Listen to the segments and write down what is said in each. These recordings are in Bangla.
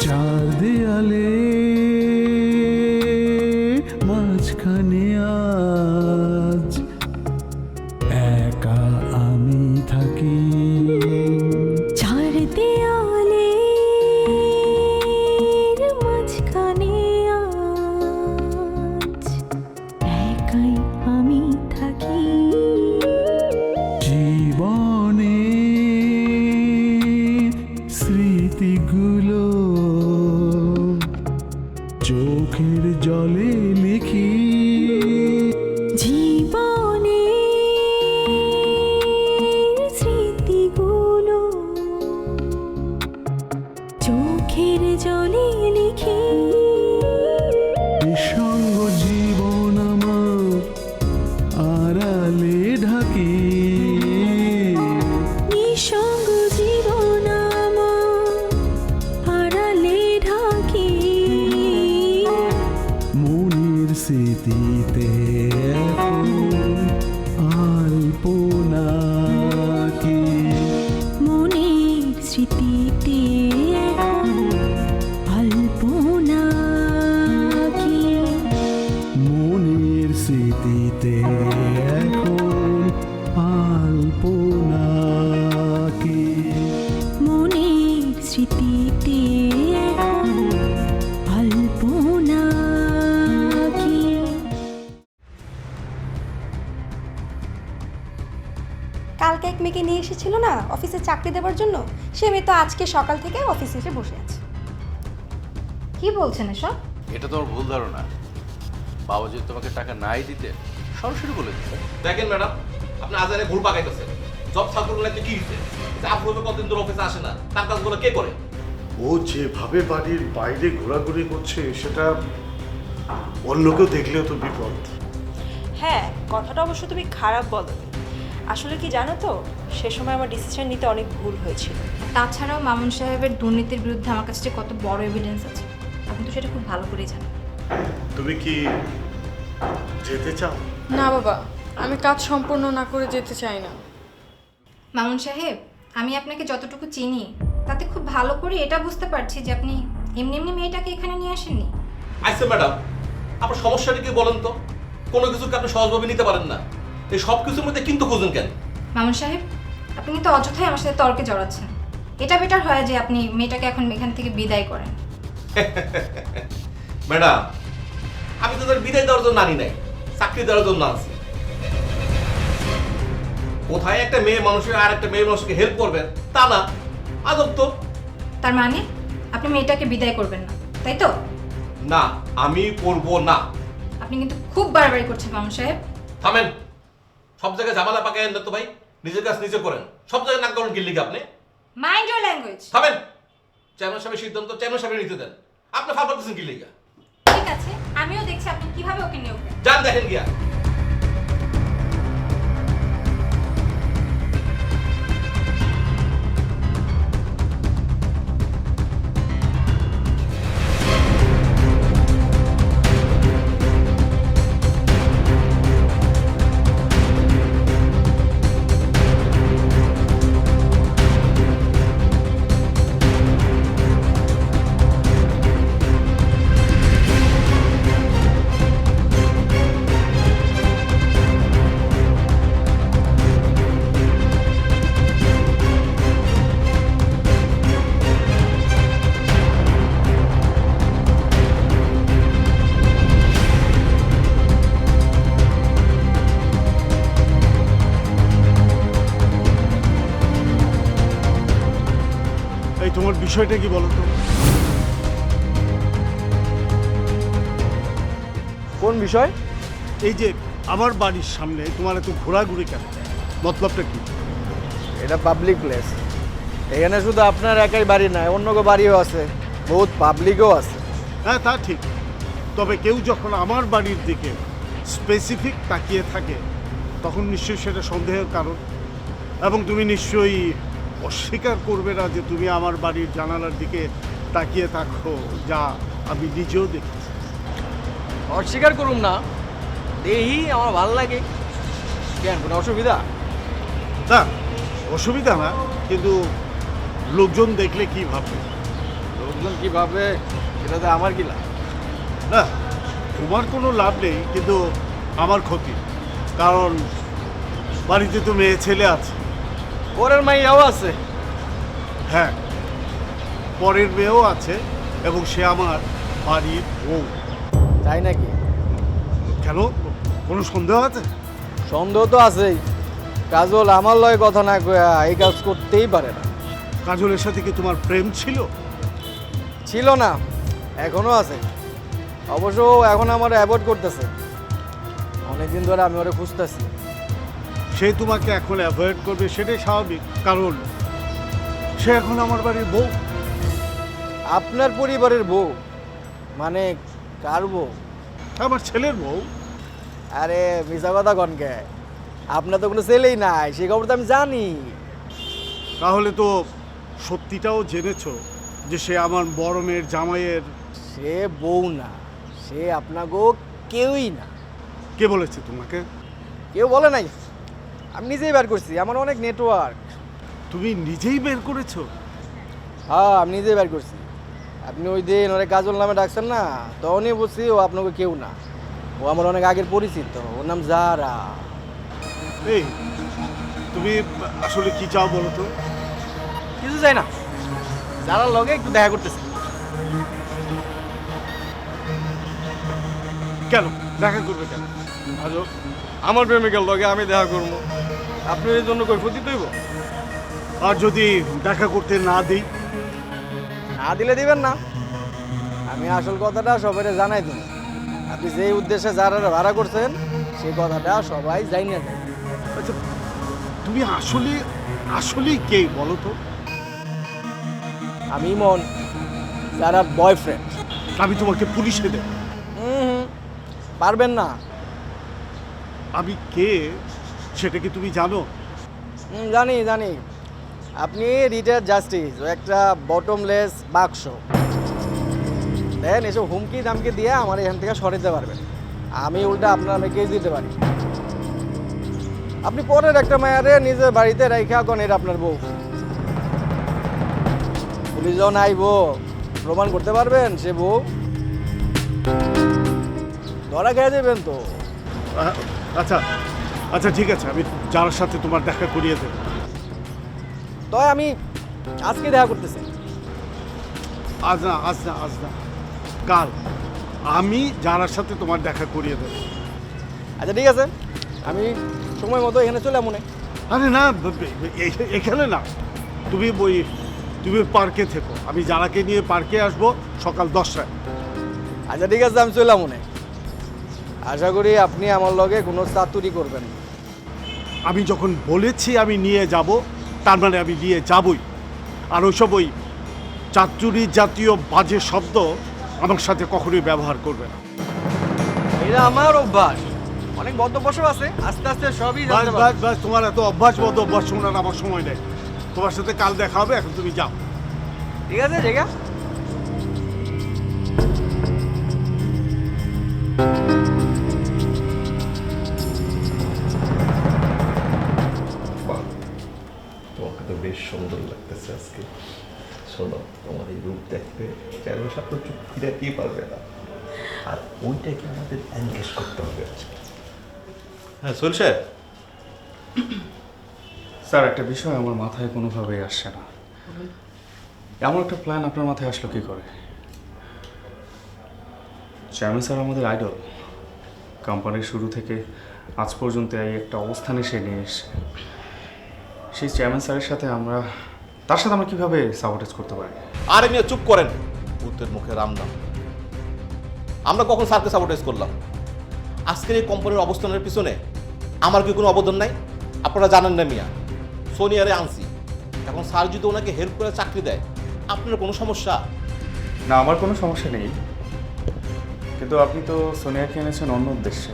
চার দেয়ালে মাঝখানে আজ একা আমি থাকি। চার দেয়ালের মাঝখানে আজ একাই আমি থাকি। জীবনে স্মৃতিগুলো চোখের জলে লিখি। জীবনে স্মৃতিগুলো চোখের জলে লিখি। নিঃসঙ্গ জীবন আমার আড়ালে ঢাকি। নিঃসঙ্গ জীবন আমার আড়ালে ঢাকি। মনের স্মৃতিতে এখন আলপনা কি। মনের স্মৃতিতে এখন আলপনা কি। মনের স্মৃতিতে এখন আলপনা কি। মনের স্মৃতিতে এখন আলপনা কি। কালকে এক মেয়েকে নিয়ে এসেছিল না অফিসে চাকরি দেওয়ার জন্য, সে মেয়ে তো আজকে সকাল থেকে অফিসে এসে বসে আছে। কি বলছেন এসব? এটা তোমার ভুল ধারণা। বাবা যদি তোমাকে টাকা নাই দিতে সরাসরি বলে দিতে। দেখেন ম্যাডাম, আপনি আজারে ভুল পাকাইতেছেন। জব সার্কুলার লাগতে কি হয়েছে? আপনি তো কতদিন ধরে অফিসে আসে না, তার কাজগুলো কে করে? ও যেভাবে বাড়ির বাইরে ঘোরাঘুরি করছে সেটা অন্য কেউ দেখলেও তো বিপদ। হ্যাঁ, কথাটা অবশ্য তুমি খারাপ বলনি। আসলে কি জানো তো, সে সময় আমার ডিসিশন নিতে অনেক ভুল হয়েছিল। তাছাড়াও মামুন সাহেবের দুর্নীতির বিরুদ্ধে আমার কাছে যে কত বড় এভিডেন্স আছে, আপনি তো সেটা খুব ভালো করেই জানেন। তুমি কি যেতে চাও? না বাবা, আমি কাজ সম্পূর্ণ না করে যেতে চাই না। মামুন সাহেব, আমি আপনাকে যতটুকু চিনি তাতে খুব ভালো করে এটা বুঝতে পারছি যে আপনি এমনি এমনি মেয়েটাকে এখানে নিয়ে আসেননি। আচ্ছা ম্যাডাম, আপনার সমস্যাটা কি বলেন তো? কোনো কিছুকে আপনি সহজভাবে নিতে পারেন না, এই সব কিছুর মধ্যে কিন্তু খুঁজেন কেন? মামুন সাহেব, আপনি কিন্তু অযথাই আমার সাথে তর্কে জড়াচ্ছেন। এটা বেটার হয় যে আপনি মেয়েটাকে এখন এখান থেকে বিদায় করেন। ম্যাডাম, আমি তো তাদের বিদায় দেওয়ার জন্য আনি নাই, চাকরি দেওয়ার জন্য আনছি। কোথায় একটা মেয়ে মানুষের আর একটা মেয়ে মানুষকে হেল্প করবেন তা না, আদব তো। তার মানে আপনি মেয়েটাকে বিদায় করবেন না, তাই তো? না, আমি করব না। আপনি কিন্তু খুব বাড়াবাড়ি করছেন মামুন সাহেব। থামেন, সব জায়গায় ঝামেলা পাকায় না তো ভাই, নিজের কাজ নিজে করেন। সব জায়গায় নাক গরম গিল্লিকে আপনি। Mind your language. থামেন, চেয়ারম্যান সাহেবের সিদ্ধান্ত চেয়ারম্যান সাহেবের নিতে দেন। আপনি ফাল পাচ্ছেন গিল্লিকা। ঠিক আছে, আমিও দেখছি আপনি কিভাবে ওকে নিয়ে উঠবেন। যান দেখেন গিয়া। এই তোমার বিষয়টা কি বলো তো? কোন বিষয়? এই যে আমার বাড়ির সামনে তোমার এত ঘোরাঘুরি কেন? মতলবটা কি? এটা পাবলিক প্লেস। এখানে শুধু আপনার একাই বাড়ি নাই, অন্য কেউ বাড়িও আছে, বহুত পাবলিকও আছে। হ্যাঁ, তা ঠিক। তবে কেউ যখন আমার বাড়ির দিকে স্পেসিফিক তাকিয়ে থাকে তখন নিশ্চয়ই সেটা সন্দেহের কারণ। এবং তুমি নিশ্চয়ই অস্বীকার করবে না যে তুমি আমার বাড়ির জানালার দিকে তাকিয়ে থাকো, যা আমি নিজেও দেখেছি। অস্বীকার করুম না, দেখি আমার ভালো লাগে। কেন, কোনো অসুবিধা? না, অসুবিধা না, কিন্তু লোকজন দেখলে কি ভাববে? লোকজন এখন কি ভাবে এটাতে আমার কি লাভ? না তোমার কোনো লাভ নেই, কিন্তু আমার ক্ষতি, কারণ বাড়িতে তো মেয়ে ছেলে আছে। পরের মাইয়াও আছে। হ্যাঁ, পরের মেয়েও আছে, এবং সে আমার বাড়ির বউ। তাই নাকি? কেন, কোনো সন্দেহ আছে? সন্দেহ তো আছেই। কাজল আমার লয় কথা না কয়া এই কাজ করতেই পারে না। কাজলের সাথে কি তোমার প্রেম ছিল? ছিল না, এখনো আছে। অবশ্য এখন আমার অ্যাভয়েড করতেছে। অনেকদিন ধরে আমি ওরে খুঁজতেছি। সে তোমাকে এখন অ্যাভয়েড করবে সেটাই স্বাভাবিক, কারণ সে এখন আমার বাড়ির বউ। আপনার পরিবারের বউ? মানে কার বউ? আমার ছেলের বউ। আরে মিশা কথা কনকে, আপনার তো কোনো ছেলেই নাই, সেই খবর তো আমি জানি। তাহলে তো সত্যিটাও জেনেছো যে সে আমার বড় মেয়ের জামাইয়ের? সে বউ না, সে আপনাকে কেউই না। কে বলেছে তোমাকে? কেউ বলে নাই, আমি নিজেই বের করছি। আমার অনেক নেটওয়ার্ক। তুমি নিজেই বের করেছো? হ্যাঁ, আমি নিজেই বের করছি। আপনি ওই দিন ওরে কাজল নামে ডাকছেন না, তখনই বুঝছি ও আপনাকে কেউ না। ও আমার অনেক আগের পরিচিত, ওর নাম জারা। এই তুমি আসলে কি চাও বলো তো? কিছু চাই না, জারার লগে একটু দেখা করতেছি। কেন দেখা করবে কেন? আজো আমার প্রেমিকার লগে আমি দেখা করবো, আপনি এই জন্য কই ক্ষতি তৈব? আর যদি দেখা করতে না দিই? না দিলে দিবেন না, আমি আসল কথাটা সবাই জানাই দেব। আপনি যেই উদ্দেশ্যে যারা ভাড়া করছেন সেই কথাটা সবাই জানিয়ে দেয়। আচ্ছা, তুমি আসলে আসলেই কে বলো তো? আমি মন যারা বয়ফ্রেন্ড। আমি তোমাকে পুলিশে দেব। পারবেন না। আমি কে সেটা কি তুমি জানো? জানি জানি, আপনি রিটায়ার্ড জাস্টিস, একটা বটমলেস বাক্স। দেন এসব হুমকি দামকি দিয়ে আমার এখান থেকে সরাতে পারবেন। আমি উল্টা আপনার কেস দিতে পারি। আপনি পরের একটা মায়ারে নিজের বাড়িতে রাইখা কোন এটা আপনার বউ। পুলিশ যখন আইবো প্রমাণ করতে পারবেন সে বউ? ধরা খেয়ে যাবেন তো। আচ্ছা আচ্ছা ঠিক আছে, আমি যার সাথে তোমার দেখা করিয়ে দেব। তাই আমি আজকে দেখা করতেছি। আজ না, আজ না, আজ না, কাল আমি যার সাথে তোমার দেখা করিয়ে দেব। আচ্ছা ঠিক আছে, আমি সময় মতো এখানে চলে মনে। আরে না, এখানে না, তুমি পার্কে থেকো। আমি যারাকে নিয়ে পার্কে আসবো সকাল 10টায়। আচ্ছা ঠিক আছে, আমি চলে মনে। আশা করি আপনি আমার লগে কোনো চাতুরি করবেন না। আমি যখন বলেছি আমি নিয়ে যাব, তার মানে আমি নিয়ে যাবই। আর ওইসব ওই চাতুরি জাতীয় বাজে শব্দ আমার সাথে কখনোই ব্যবহার করবে না। এটা আমার অভ্যাস, অনেক বদ্ধ আছে, আস্তে আস্তে সবই জানতে পারবেন। বাস বাস, তোমার এত অভ্যাস বদ অভ্যাস শোনার আমার সময় নেই। তোমার সাথে কাল দেখা হবে, এখন তুমি যাও। ঠিক আছে ঠিক আছে। তোমাকে তো বেশ সুন্দর লাগতেছে আজকে। শোনো, তোমার এই রূপ দেখতে চাইলে সাথে চুপ ফিরে কি পারবে না, আর ওইটাকে আমাদের এনগেজ করতে হবে আজকে। হ্যাঁ সোহেল সাহেব। স্যার, একটা বিষয় আমার মাথায় কোনোভাবেই আসছে না। এমন একটা প্ল্যান আপনার মাথায় আসলো কি করে? চেয়ারম্যান স্যার আমাদের আইডল, কোম্পানির শুরু থেকে আজ পর্যন্ত এই একটা অবস্থানে সে নিয়ে এসে, সেই চেয়ারম্যান স্যারের সাথে তার সাথে আমরা কীভাবে সাবোটেজ করতে পারি? আরে মিয়া চুপ করেন, ভূতের মুখে রামনাম। আমরা কখন স্যারকে সাবোটেজ করলাম? আজকের এই কোম্পানির অবস্থানের পিছনে আমার কি কোনো অবদান নাই? আপনারা জানেন না মিয়া, সোনিয়ারে আনছি। এখন স্যার যদি ওনাকে হেল্প করে চাকরি দেয়, আপনার কোনো সমস্যা? না, আমার কোনো সমস্যা নেই, কিন্তু আপনি তো সোনিয়াকে এনেছেন অন্য উদ্দেশ্যে,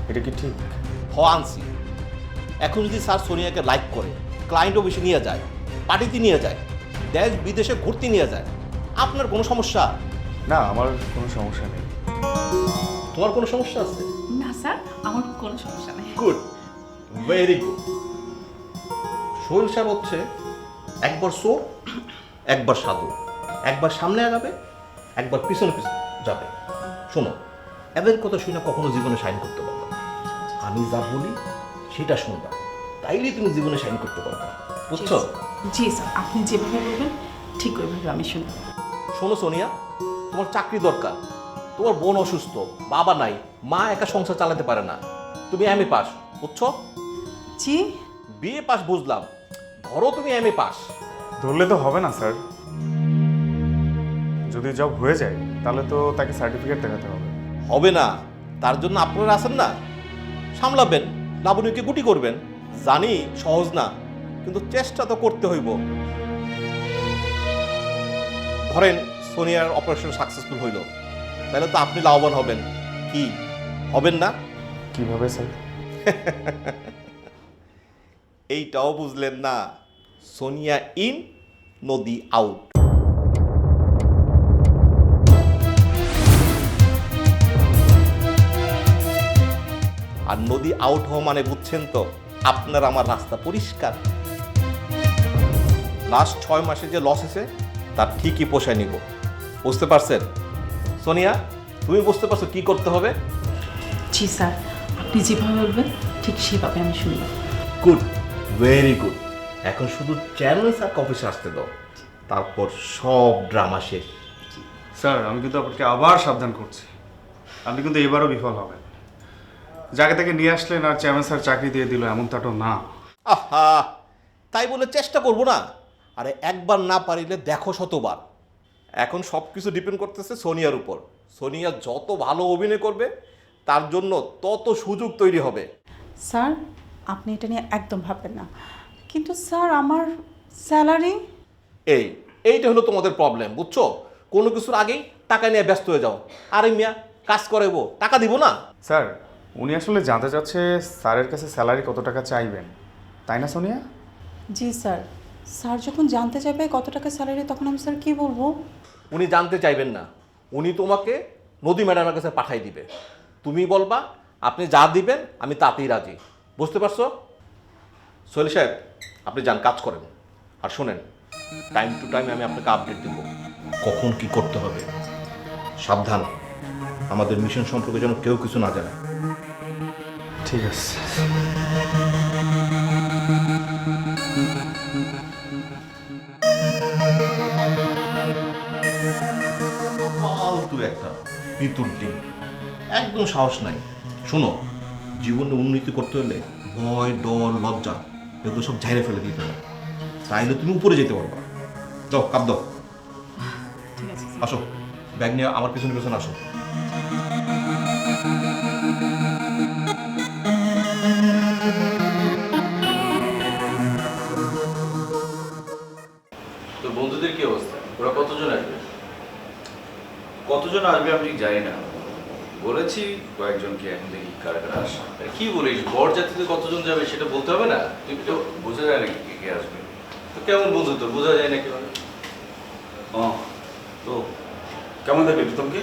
এটা কি ঠিক? আনছি। এখন যদি স্যার সোনিয়াকে লাইক করে, ক্লায়েন্টও বেশি নিয়ে যায়, পার্টিতে নিয়ে যায়, দেশ বিদেশে ঘুরতে নিয়ে যায়, আপনার কোনো সমস্যা? না, আমার কোনো সমস্যা নেই। তোমার কোনো সমস্যা আছে? না স্যার, আমার কোনো সমস্যা নেই। Good, very good. সোহেল সাহেব হচ্ছে একবার চোর, একবার সাধু। একবার সামনে আগাবে, একবার পিছনে পিছনে যাবে। শোনো, এদের কথা শুনে কখনো জীবনে শাইন করতে পারবে না। আমি যা বলি সেটা শুনবা, তাইলেই তুমি জীবনে শাইন করতে পারবে, বুঝছো? জি স্যার, আপনি যেভাবে বলবেন ঠিক ওইভাবে আমি শুনবো। শোনো সোনিয়া, তোমার চাকরি দরকার, তোমার বোন অসুস্থ, বাবা নাই, মা একা সংসার চালাতে পারে না। তুমি এমএ পাস, বুঝছো? জি। বিএ পাস বুঝলাম, ধরো তুমি এমএ পাস। ধরলে তো হবে না স্যার, যদি জব হয়ে যায় তাহলে তো তাকে সার্টিফিকেট দেখাতে হবে। হবে না, তার জন্য আপনারা আছেন না, সামলাবেন, লাবণীকে গুটি করবেন। জানি সহজ না, কিন্তু চেষ্টা তো করতে হইব। ধরেন সোনিয়ার অপারেশন সাকসেসফুল হইল, তাহলে তো আপনি লাভবান হবেন, কি হবেন না? কিভাবে স্যার? এইটাও বুঝলেন না? সোনিয়া ইন, নদী আউট। আর নদী আউট হওয়া মানে বুঝছেন তো, আপনার আমার রাস্তা পরিষ্কার। লাস্ট 6 মাসে যে লস হয়েছে তার ঠিকই পোষায় নিব, বুঝতে পারছেন? সোনিয়া, তুমি বুঝতে পারছো কি করতে হবে? জি স্যার, আপনি যেভাবে বলবেন ঠিক সেভাবে আমি শুনবো। Good, very good. এখন শুধু চেয়ারম্যান স্যার অফিসে আসতে দাও, তারপর সব ড্রামা শেষ। স্যার, আমি কিন্তু আপনাকে আবার সাবধান করছি, আপনি কিন্তু এবারও বিফল হবেন। যাকে তাকে নিয়ে আসলেন আর চেয়ারম্যান স্যার চাকরি দিয়ে দিল, এমনটাও না। আহা, তাই বলে চেষ্টা করব না? আরে একবার না পারিলে দেখো শতবার। এখন সব কিছু ডিপেন্ড করতেছে সোনিয়ার উপর। সোনিয়া যত ভালো অভিনয় করবে তার জন্য তত সুযোগ তৈরি হবে। স্যার, আপনি এটা নিয়ে একদম ভাববেন না, কিন্তু স্যার আমার স্যালারি। এইটা হলো তোমাদের প্রবলেম, বুঝছো? কোনো কিছুর আগেই টাকা নিয়ে ব্যস্ত হয়ে যাও। আরে মিয়া, কাজ করাইবো, টাকা দিব না? স্যার, উনি আসলে জানতে চাচ্ছে স্যারের কাছে স্যালারি কত টাকা চাইবেন, তাই না সোনিয়া? জি স্যার, স্যার যখন জানতে চাইবে কত টাকা স্যালারি, তখন আমি স্যার কী বলবো? উনি জানতে চাইবেন না, উনি তোমাকে নদী ম্যাডামের কাছে পাঠাই দিবে। তুমি বলবা আপনি যা দিবেন আমি তাতেই রাজি, বুঝতে পারছো? সোহেল সাহেব, আপনি যান, কাজ করেন। আর শোনেন, টাইম টু টাইম আমি আপনাকে আপডেট দেব, কখন কি করতে হবে। সাবধান, আমাদের মিশন সম্পর্কে যেন কেউ কিছু না জানে। ঠিক আছে। ফালতু একটা পিতুর ডিম, একদম সাহস নাই। শোনো, জীবনে উন্নতি করতে হলে ভয়, ডর, লজ্জা এগুলো সব ঝাইরে ফেলে দিতে হবে, তাইলে তুমি উপরে যেতে পারবা। যাও, কাপ দাও। আসো, ব্যাগ নিয়ে আমার পিছনে পিছনে আসো। তোর বন্ধুদের কি অবস্থা? ওরা কতজন আসবে? কতজন আসবে আমি ঠিক জানি না, বলেছি কয়েকজনকে, এখন দেখি কারা কারা আসে। কি বলিস, বরযাত্রীতে কতজন যাবে সেটা বলতে হবে না? তুই তো বোঝা যায় নাকি কে কে আসবে? তো কেমন বন্ধু তোর, বোঝা যায় না কিভাবে? ও তো কেমন দেখবে প্রীতমকে?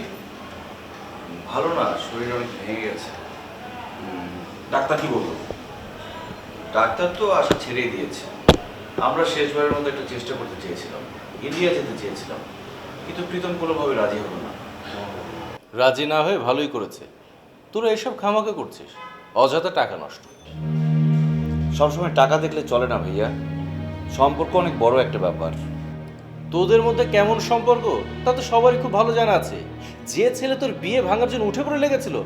ভালো না, শরীর অনেক ভেঙে গেছে। ডাক্তার কি বললো? ডাক্তার তো আশা ছেড়েই দিয়েছে। আমরা শেষবারের মতো একটা চেষ্টা করতে চেয়েছিলাম, ইন্ডিয়া যেতে চেয়েছিলাম, কিন্তু প্রীতম কোনোভাবে রাজি হলো না। রাজি না হয়ে ভালোই করেছে। তোরা এসব খামাকা করছিস, অযথা টাকা নষ্ট। সবসময় টাকা দেখলে চলে না ভাইয়া, সম্পর্ক অনেক বড় একটা ব্যাপার। তোদের মধ্যে কেমন সম্পর্ক তা তো সবারই খুব ভালো জানা আছে। যে ছেলে তোর বিয়ে ভাঙার জন্য উঠে পড়ে লেগেছিল,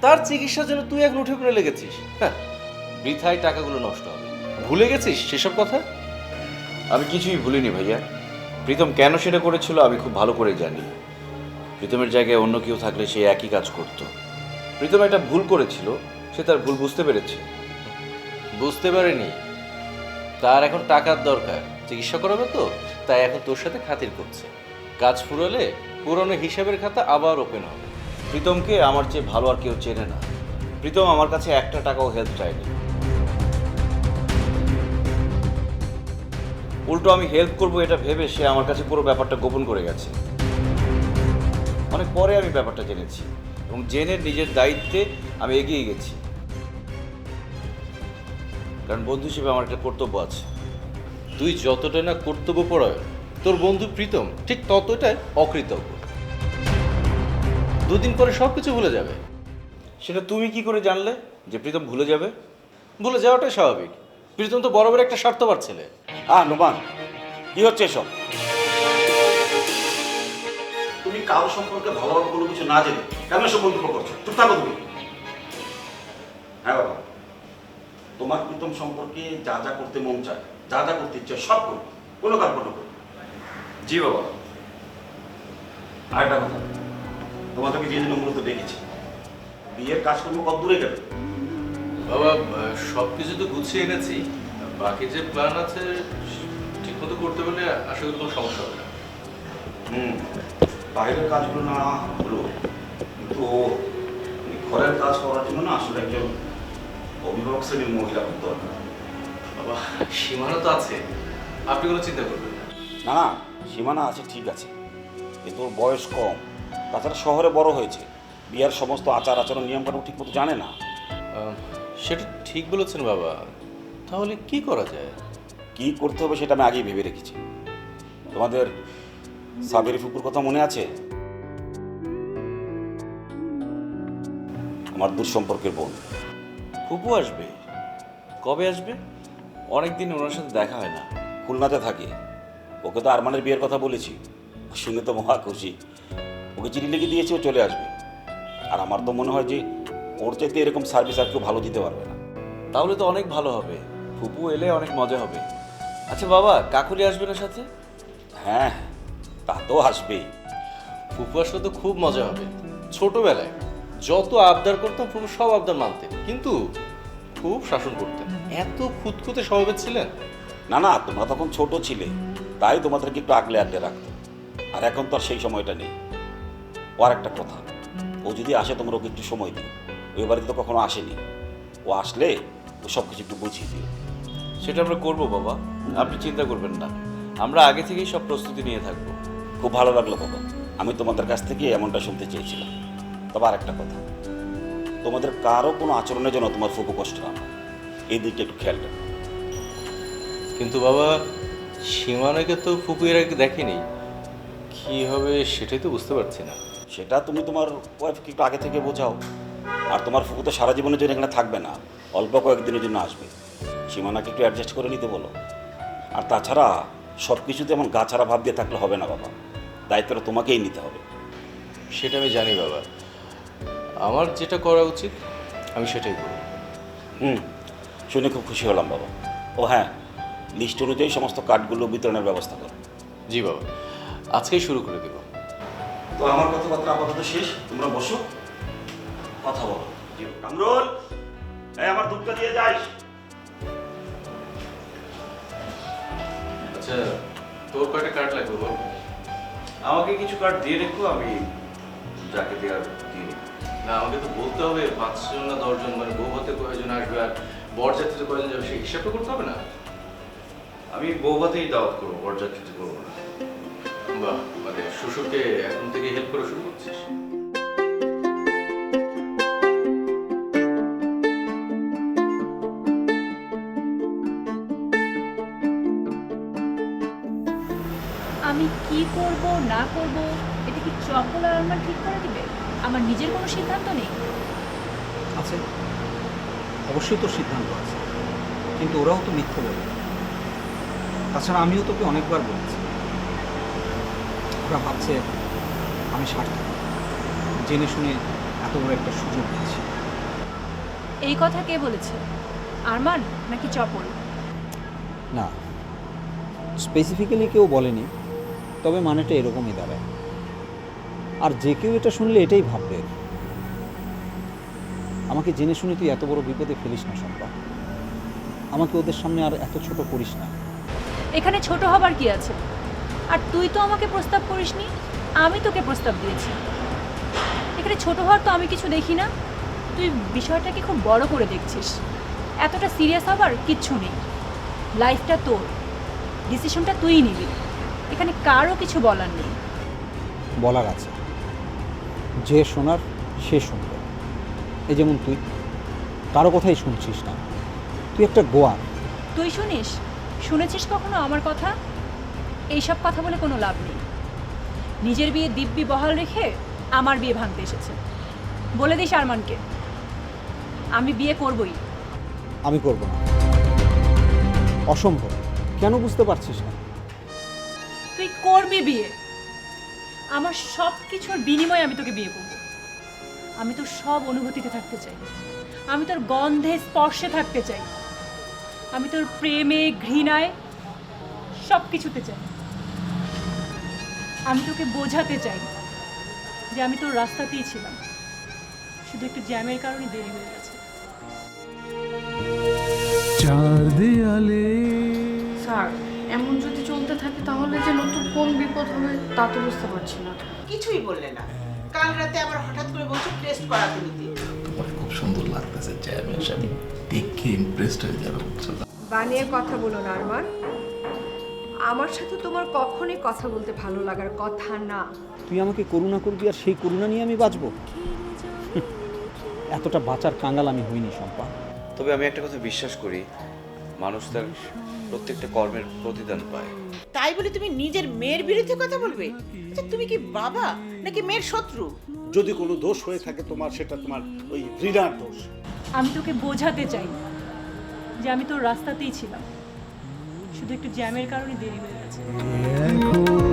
তার চিকিৎসার জন্য তুই এখন উঠে পড়ে লেগেছিস। হ্যাঁ, বৃথায় টাকাগুলো নষ্ট হবে। ভুলে গেছিস সেসব কথা? আমি কিছুই ভুলিনি ভাইয়া। প্রীতম কেন সেটা করেছিল আমি খুব ভালো করে জানি। প্রীতমের জায়গায় অন্য কেউ থাকলে সে একই কাজ করত। প্রীতম একটা ভুল করেছিল, সে তার ভুল বুঝতে পেরেছে। বুঝতে পারেনি, তার এখন টাকার দরকার, চিকিৎসা করাবে তো, তাই এখন তোর সাথে খাতির করছে। কাজ ফুরালে পুরনো হিসাবের খাতা আবার ওপেন হবে। প্রীতমকে আমার চেয়ে ভালো আর কেউ চেনে না। প্রীতম আমার কাছে একটা টাকাও হেল্প চায়নি, উল্টো আমি হেল্প করবো এটা ভেবে সে আমার কাছে পুরো ব্যাপারটা গোপন করে গেছে। অনেক পরে আমি ব্যাপারটা জেনেছি এবং জেনে নিজের দায়িত্বে আমি এগিয়ে গেছি, কারণ বন্ধু হিসেবে আমার একটা কর্তব্য আছে। তুই যতটা না কর্তব্যপরায়ণ, তোর বন্ধু প্রীতম ঠিক ততটাই অকৃতজ্ঞ। দুদিন পরে সব কিছু ভুলে যাবে। সেটা তুমি কি করে জানলে যে প্রীতম ভুলে যাবে? ভুলে যাওয়াটাই স্বাভাবিক। প্রীতম তো বরাবর একটা স্বার্থপর ছেলে। নোমান, কি হচ্ছে এসব? তুমি কারো সম্পর্কে ভালোভাবে কোনো কিছু না জেনে কেন এসব মন্তব্য করছো? চুপ থাকো তুমি। হ্যাঁ বাবা, তোমার প্রীতম সম্পর্কে যা যা করতে মন চায়, যা যা করতে ইচ্ছে সব করবে, কোনো কার্পণ্য করবে। জি বাবা। আরেকটা কথা, তোমাদেরকে যে জন্য মূলত ডেকেছি, বিয়ের কাজকর্ম কত দূরে গেল? বাবা, সব কিছু তো গুছিয়ে এনেছি। বাকি যে প্ল্যান আছে ঠিকমতো করতে পারলে আশা করি কোনো সমস্যা হবে না। বাইরের কাজগুলো না হলো, কিন্তু ঘরের কাজ করার জন্য না আসলে একজন অভিভাবক শ্রেণীর মহিলা খুব দরকার। বাবা, সীমানা তো আছে, আপনি কোনো চিন্তা করবেন না। না না, সীমানা আছে ঠিক আছে, কিন্তু ওর বয়স কম, তাছাড়া শহরে বড় হয়েছে, বিয়ের সমস্ত আচার আচরণ নিয়মকানুন ঠিক মতো জানে না। সেটা ঠিক বলেছেন বাবা, তাহলে কি করা যায়? কি করতে হবে সেটা আমি আগেই ভেবে রেখেছি। তোমাদের সাবেরি ফুপুর কথা মনে আছে? আমার দূর সম্পর্কের বোন। ফুপু আসবে? কবে আসবে? অনেকদিন ওনার সাথে দেখা হয় না। খুলনাতে থাকে। ওকে তো আরমানের বিয়ের কথা বলেছি, শুনে তো মহা খুশি। ওকে চিঠি লিখে দিয়েছি, ও চলে আসবে। আর আমার তো মনে হয় যে ওর চাইতে এরকম সার্ভিস আর কেউ ভালো দিতে পারবে না। তাহলে তো অনেক ভালো হবে, ফুপু এলে অনেক মজা হবে। আচ্ছা বাবা, কাকুলি আসবে না সাথে? হ্যাঁ, তা তো আসবেই। ফুপু আসলে তো খুব মজা হবে। ছোটবেলায় যত আবদার করতাম ফুপু সব আবদার মানতেন, কিন্তু খুব শাসন করতেন। এত খুঁতখুঁতে স্বভাবের ছিলেন। না না, তোমরা তখন ছোট ছিলে, তাই তোমাদেরকে একটু আগলে আগলে রাখতো। আর এখন তো আর সেই সময়টা নেই। ও আর একটা কথা, ও যদি আসে তোমরা ওকে একটু সময় দিও। ওই বাড়িতে তো কখনো আসেনি, ও আসলে ও সব কিছু একটু বুঝিয়ে দিও। সেটা আমরা করবো বাবা, আপনি চিন্তা করবেন না, আমরা আগে থেকেই সব প্রস্তুতি নিয়ে থাকবো। খুব ভালো লাগলো বাবা, আমি তোমাদের কাছ থেকে এমনটা শুনতে চেয়েছিলাম। তবে আর একটা কথা, তোমাদের কারো কোনো আচরণের জন্য তোমার ফুপু কষ্ট না পায়, এই দিকটা একটু খেয়াল রাখো। কিন্তু বাবা, সীমানাকে তো ফুপু এর আগে দেখেনি, কি হবে সেটাই তো বুঝতে পারছি না। সেটা তুমি তোমার ওয়াইফকে একটু আগে থেকে বোঝাও। আর তোমার ফুপু তো সারা জীবনের জন্য এখানে থাকবে না, অল্প কয়েকদিনের জন্য আসবে। সীমানাকে একটু অ্যাডজাস্ট করে নিতে বলো। আর তাছাড়া সব কিছুতে এমন গা ছাড়া ভাব দিয়ে থাকলে হবে না বাবা, দায়িত্বটা তোমাকেই নিতে হবে। সেটা আমি জানি বাবা, আমার যেটা করা উচিত আমি সেটাই করব। শুনে খুব খুশি হলাম বাবা। ও হ্যাঁ, লিস্ট অনুযায়ী সমস্ত কার্ডগুলো বিতরণের ব্যবস্থা করো। জি বাবা, আজকেই শুরু করে দেব। তো আমার কথাবার্তা আপাতত শেষ, তোমরা বসো, কথা বলো। কামরুল, এই আমার দুধটা দিয়ে যাইস। আচ্ছা, তোর কয়টা কার্ড লাগবে বল? আমাকে কিছু কার্ড দিয়ে রেখো, আমি যাকে দেওয়ার দিয়ে রেখো। না, আমাকে তো বলতে হবে 5 জন না 10 জন, মানে বউ ভাতে কয়জন আসবে আর বরযাত্রীতে কয়জন যাবে সেই হিসাবটা করতে হবে না? আমি বৌভাতেই দাওয়াত করবো, বরযাত্রীতে করবো না। বাহ, মানে শ্বশুরকে এখন থেকে হেল্প করা শুরু করছিস? আমি কি করব না করব এটা কি চপল আর আমার ঠিক করে দিবে? আমার নিজের কোনো সিদ্ধান্ত নেই। আছে, অবশ্যই তোর সিদ্ধান্ত আছে, কিন্তু ওরাও তো মিথ্যে বলে। তাছাড়া আমিও তোকে অনেকবার বলেছি, ওরা ভাবছে আমি স্বার্থপর, জেনে শুনে এত বড় একটা সুযোগ দিচ্ছি। এই কথা কে বলেছে, আরমান নাকি চপল? না, স্পেসিফিক্যালি কেউ বলেনি, তবে মানেটা এরকমই দাঁড়ায়। আর যে কেউ এটা শুনলে এটাই ভাববে, আমাকে জেনে শুনে তুই এত বড় বিপদে ফেলিস না শম্পা, আমাকে ওদের সামনে আর এত ছোট করিস না। এখানে ছোট হবার কি আছে? আর তুই তো আমাকে প্রস্তাব করিসনি, আমি তোকে প্রস্তাব দিয়েছি। এখানে ছোট হওয়ার তো আমি কিছু দেখি না। তুই বিষয়টাকে খুব বড় করে দেখছিস, এতটা সিরিয়াস হবার কিচ্ছু নেই। লাইফটা তোর, ডিসিশনটা তুই নিবি, এখানে কারও কিছু বলার নেই। বলার আছে, যে শোনার সে শুনবে। এই যেমন তুই কারো কথাই শুনছিস না, তুই একটা গোয়ার। তুই শুনিস? শুনেছিস কখনো আমার কথা? এইসব কথা বলে কোনো লাভ নেই। নিজের বিয়ে দিব্যি বহাল রেখে আমার বিয়ে ভাঙতে এসেছে। বলে দিস আরমানকে আমি বিয়ে করবই। আমি করব না, অসম্ভব। কেন বুঝতে পারছিস না? তুই করবি বিয়ে। আমার সব কিছুর বিনিময়ে আমি তোকে বিয়ে করব। আমি তোর সব অনুভূতিতে থাকতে চাই, আমি তোর গন্ধে স্পর্শে থাকতে চাই, আমি তোর প্রেমে ঘৃণায় সব কিছুতে চাই। আমি তোকে বোঝাতে চাই যে আমি তোর রাস্তাতেই ছিলাম, শুধু একটু জ্যামের কারণে দেরি হয়ে গেছে। চার দেয়ালে স্যার এমন যদি চলতে থাকে তাহলে যে নতুন কোন বিপদ হবে তা তো বুঝতে পারছি না। কিছুই বললে না, কাল রাতে আবার হঠাৎ করে বলছো টেস্ট করাতে নিতে। তোমার খুব সুন্দর লাগতেছে চেয়ারম্যান সাহেব, দেখে ইমপ্রেসড হয়ে যাবে বুঝছো। বানিয়ে কথা বলো না আরমান, আমার সাথে তোমার কখনোই কথা বলতে ভালো লাগার কথা না। তুই আমাকে করুণা করবি আর সেই করুণা নিয়ে আমি বাঁচবো? এতটা বাঁচার কাঙ্গাল আমি হইনি শম্পা। তবে আমি একটা কথা বিশ্বাস করি, মানুষ তার প্রত্যেকটা কর্মের প্রতিদান পায়। তাই বলে তুমি নিজের মেয়ের বিরুদ্ধে কথা বলবে? আচ্ছা তুমি কি বাবা নাকি মেয়ের শত্রু? যদি কোনো দোষ হয়ে থাকে তোমার, সেটা তোমার ওই রিনার দোষ। আমি তোকে বোঝাতে চাই যে আমি তোর রাস্তাতেই ছিলাম, শুধু একটু জ্যামের কারণে দেরি হয়ে গেছে। এখন